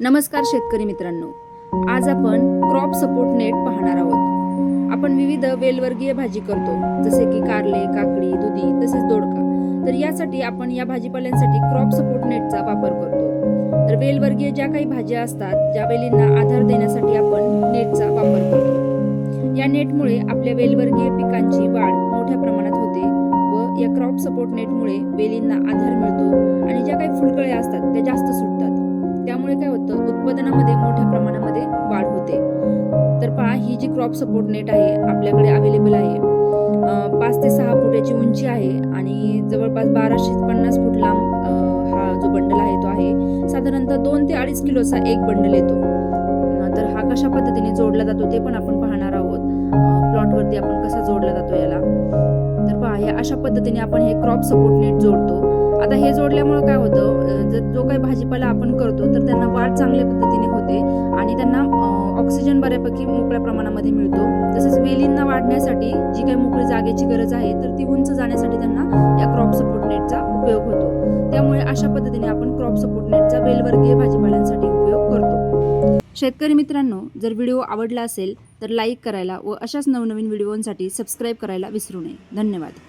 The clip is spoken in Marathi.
नमस्कार शेतकरी मित्रांनो, आज आपण क्रॉप सपोर्ट नेट पाहणार आहोत। आपण विविध वेलवर्गीय भाजी करतो, जसे की कारले, काकडी, दुधी तसेच दोडका। तर यासाठी आपण या भाजीपाल्यांसाठी क्रॉप सपोर्ट नेटचा वापर करतो। तर वेलवर्गीय ज्या काही भाज्या असतात, ज्या वेलींना आधार देण्यासाठी आपण नेटचा वापर करतो। या नेटमुळे आपल्या वेलवर्गीय पिकांची वाढ मोठ्या प्रमाणात होते व या क्रॉप सपोर्ट नेटमुळे वेलींना आधार मिळतो आणि ज्या काही फुलकळ्या असतात त्या जास्त सुटतात। त्यामुळे काय होतं, उत्पादनामध्ये मोठ्या प्रमाणामध्ये वाढ होते। तर पहा, ही जी क्रॉप सपोर्ट नेट आहे आपल्याकडे अवेलेबल आहे। 5 ते 6 फुटाची उंची आहे आणि जवळपास 1250 फूट लांब हा जो बंडल आहे तो आहे। साधारणतः 2 ते 2.5 किलोचा एक बंडल येतो। तर हा कशा पद्धतीने जोडला जातो ते पण आपण पाहणार आहोत। प्लॉटवरती आपण कसा जोडला जातो याला। तर पहा, या अशा पद्धतीने आपण हे क्रॉप सपोर्ट नेट जोडतो। आता हे जोडल्यामुळे काय होतं, जो काही भाजीपाला आपण करतो तर त्यांना वाढ चांगल्या पद्धतीने होते आणि त्यांना ऑक्सिजन बऱ्यापैकी मोकळ्या प्रमाणामध्ये मिळतो। तसेच वेलींना वाढण्यासाठी जी काही मोकळी जागेची गरज आहे तर ती उंच जाण्यासाठी त्यांना या क्रॉप सपोर्ट नेटचा उपयोग होतो। त्यामुळे अशा पद्धतीने आपण क्रॉप सपोर्ट नेटचा वेलवर्गीय भाजीपाल्यांसाठी उपयोग करतो। शेतकरी मित्रांनो, जर व्हिडिओ आवडला असेल तर लाईक करायला व अशाच नवनवीन व्हिडिओंसाठी सबस्क्राईब करायला विसरू नये। धन्यवाद।